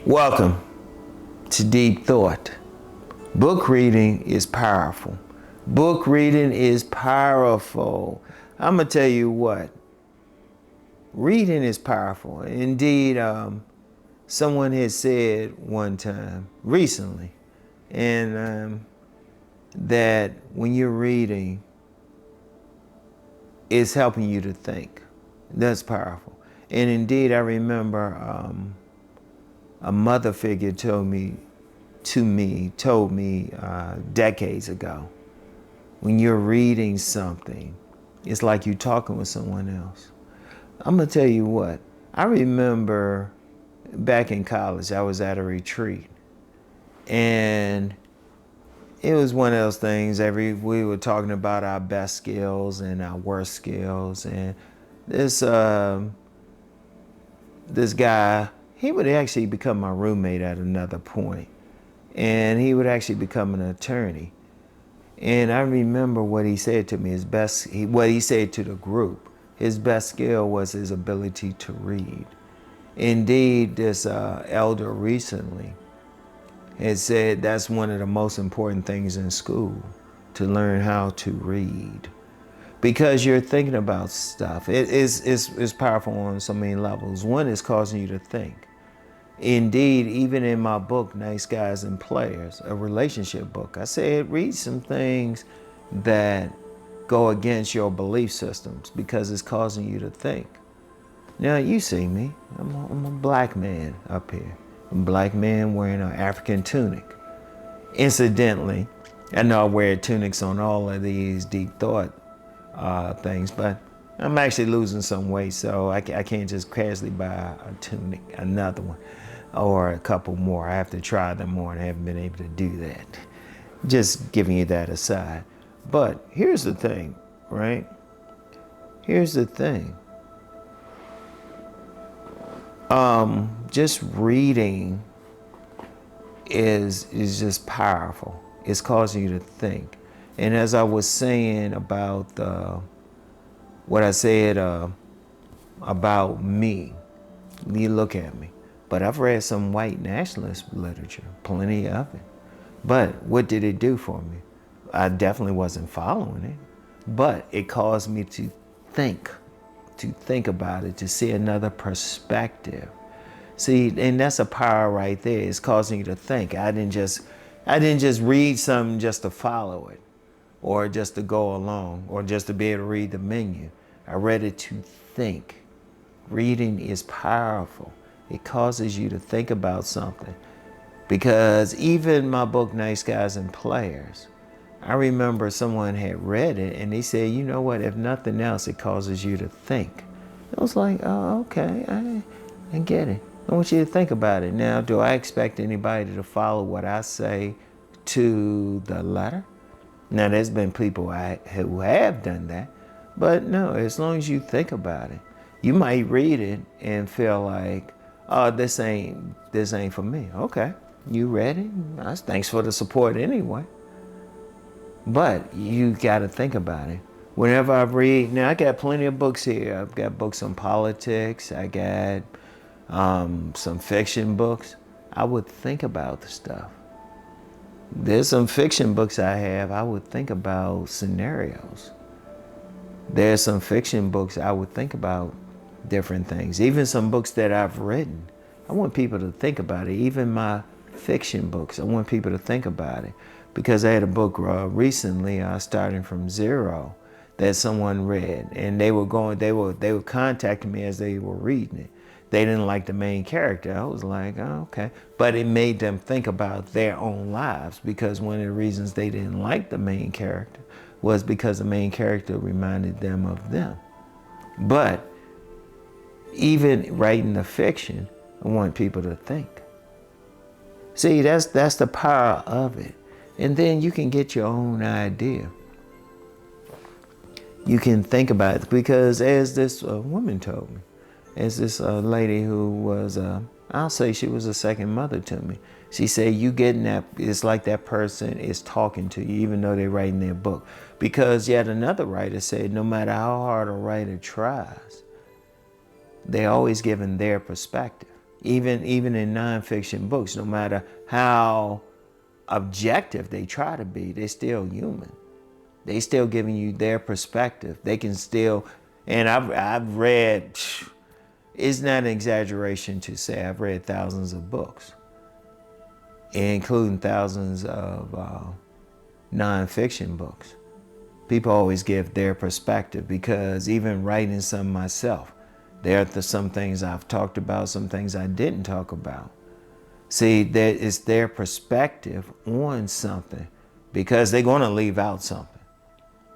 Welcome to Deep Thought. Book reading is powerful. Book reading is powerful. I'm going to tell you what. Reading is powerful. Indeed, someone had said one time recently, and that when you're reading, it's helping you to think. That's powerful. And indeed, I remember a mother figure told me decades ago, when you're reading something, it's like you're talking with someone else. I'm gonna tell you what, I remember back in college, I was at a retreat, and it was one of those things, we were talking about our best skills and our worst skills, and this guy, he would actually become my roommate at another point, and he would actually become an attorney. And I remember what he said to me, what he said to the group. His best skill was his ability to read. Indeed, this elder recently had said that's one of the most important things in school, to learn how to read. Because you're thinking about stuff. It's powerful on so many levels. One is causing you to think. Indeed, even in my book, Nice Guys and Players, a relationship book, I said read some things that go against your belief systems because it's causing you to think. Now, you see me. I'm a black man up here. I'm a black man wearing an African tunic. Incidentally, I know I wear tunics on all of these deep thought things, but I'm actually losing some weight, so I can't just casually buy a tunic, another one, or a couple more. I have to try them more, and I haven't been able to do that. Just giving you that aside. But here's the thing, right? Here's the thing. Just reading is just powerful. It's causing you to think. And as I was saying about what I said about me, you look at me. But I've read some white nationalist literature, plenty of it. But what did it do for me? I definitely wasn't following it, but it caused me to think about it, to see another perspective. See, and that's a power right there. It's causing you to think. I didn't just read something just to follow it, or just to go along, or just to be able to read the menu. I read it to think. Reading is powerful. It causes you to think about something. Because even my book, Nice Guys and Players, I remember someone had read it and they said, you know what, if nothing else, it causes you to think. I was like, oh, okay, I get it. I want you to think about it. Now, do I expect anybody to follow what I say to the letter? Now, there's been people who have done that, but no, as long as you think about it, you might read it and feel like, oh, this ain't for me. Okay, you read it. Thanks for the support anyway. But you got to think about it. Whenever I read, now I got plenty of books here. I've got books on politics. I got some fiction books. I would think about the stuff. There's some fiction books I would think about scenarios. There's some fiction books I would think about different things. Even some books that I've written, I want people to think about it. Even my fiction books, I want people to think about it. Because I had a book recently, starting from zero, that someone read, and they were contacting me as they were reading it. They didn't like the main character. I was like, oh, okay. But it made them think about their own lives, because one of the reasons they didn't like the main character was because the main character reminded them of them. But even writing the fiction, I want people to think. See, that's the power of it. And then you can get your own idea. You can think about it, because as this woman told me, as this lady who was, I'll say she was a second mother to me. She said, you getting that, it's like that person is talking to you, even though they're writing their book. Because yet another writer said, no matter how hard a writer tries, they're always giving their perspective. Even in nonfiction books, no matter how objective they try to be, they're still human. They still giving you their perspective. They can still, and I've read, it's not an exaggeration to say I've read thousands of books, including thousands of nonfiction books. People always give their perspective, because even writing some myself, there are some things I've talked about, some things I didn't talk about. See, that it's their perspective on something, because they're going to leave out something.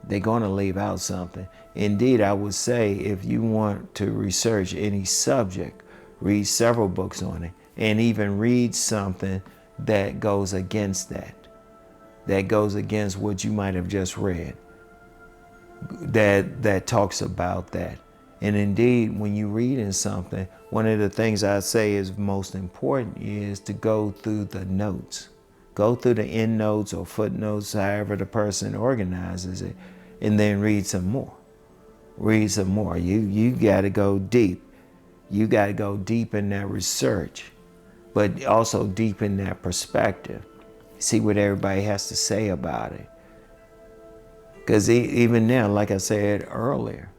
They're going to leave out something. Indeed, I would say if you want to research any subject, read several books on it, and even read something that goes against that goes against what you might have just read, that talks about that. And indeed, when you read in something, one of the things I say is most important is to go through the notes. Go through the end notes or footnotes, however the person organizes it, and then read some more. Read some more. You got to go deep. You got to go deep in that research, but also deep in that perspective. See what everybody has to say about it. Because even now, like I said earlier,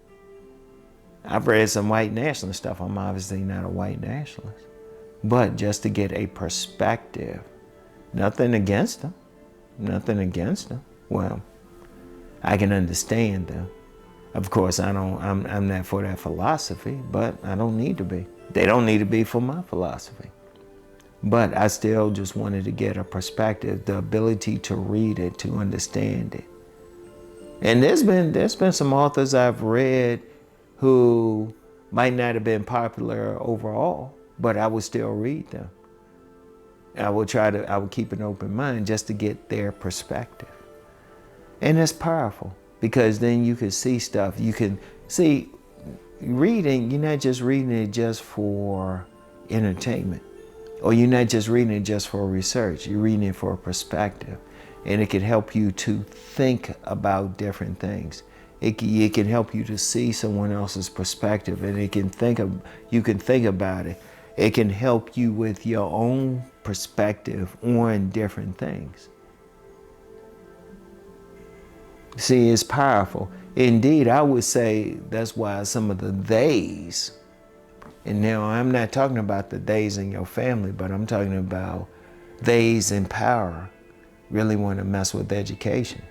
I've read some white nationalist stuff. I'm obviously not a white nationalist. But just to get a perspective. Nothing against them. Nothing against them. Well, I can understand them. Of course, I'm not for that philosophy, but I don't need to be. They don't need to be for my philosophy. But I still just wanted to get a perspective, the ability to read it, to understand it. And there's been some authors I've read who might not have been popular overall, but I would still read them. I would keep an open mind just to get their perspective. And it's powerful, because then you can see stuff. You can see, reading, you're not just reading it just for entertainment, or you're not just reading it just for research. You're reading it for a perspective, and it can help you to think about different things. It can help you to see someone else's perspective, and you can think about it. It can help you with your own perspective on different things. See, it's powerful. Indeed, I would say that's why some of the theys, and now I'm not talking about the theys in your family, but I'm talking about theys in power, really want to mess with education.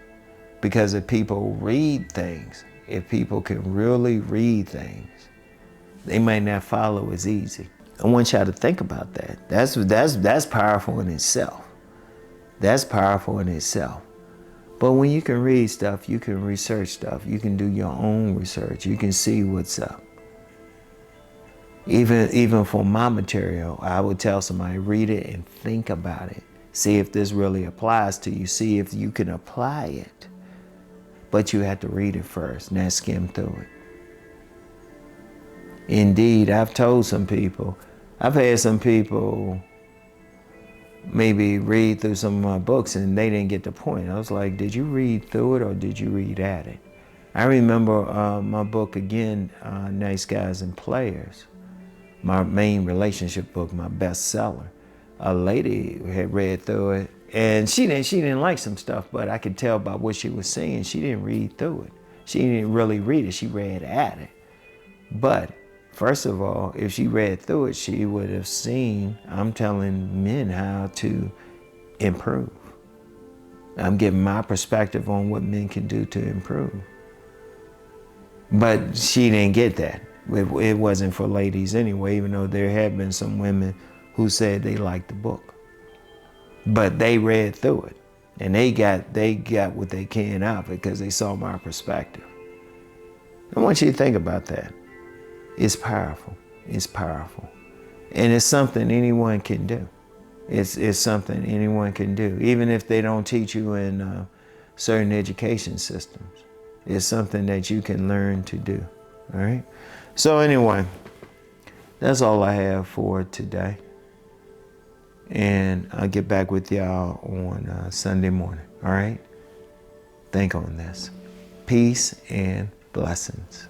Because if people read things, if people can really read things, they might not follow as easy. I want y'all to think about that. That's powerful in itself. That's powerful in itself. But when you can read stuff, you can research stuff, you can do your own research, you can see what's up. Even for my material, I would tell somebody, read it and think about it. See if this really applies to you. See if you can apply it. But you have to read it first, not skim through it. Indeed, I've told some people, I've had some people maybe read through some of my books and they didn't get the point. I was like, did you read through it or did you read at it? I remember my book again, Nice Guys and Players, my main relationship book, my bestseller. A lady had read through it, and she didn't like some stuff, but I could tell by what she was saying, she didn't read through it. She didn't really read it, she read at it. But first of all, if she read through it, she would have seen, I'm telling men how to improve. I'm giving my perspective on what men can do to improve. But she didn't get that. It wasn't for ladies anyway, even though there have been some women who said they liked the book. But they read through it, and they got what they can out of it because they saw my perspective. I want you to think about that. It's powerful. It's powerful. And it's something anyone can do. It's something anyone can do, even if they don't teach you in certain education systems. It's something that you can learn to do, all right? So anyway, that's all I have for today. And I'll get back with y'all on Sunday morning, all right? Think on this. Peace and blessings.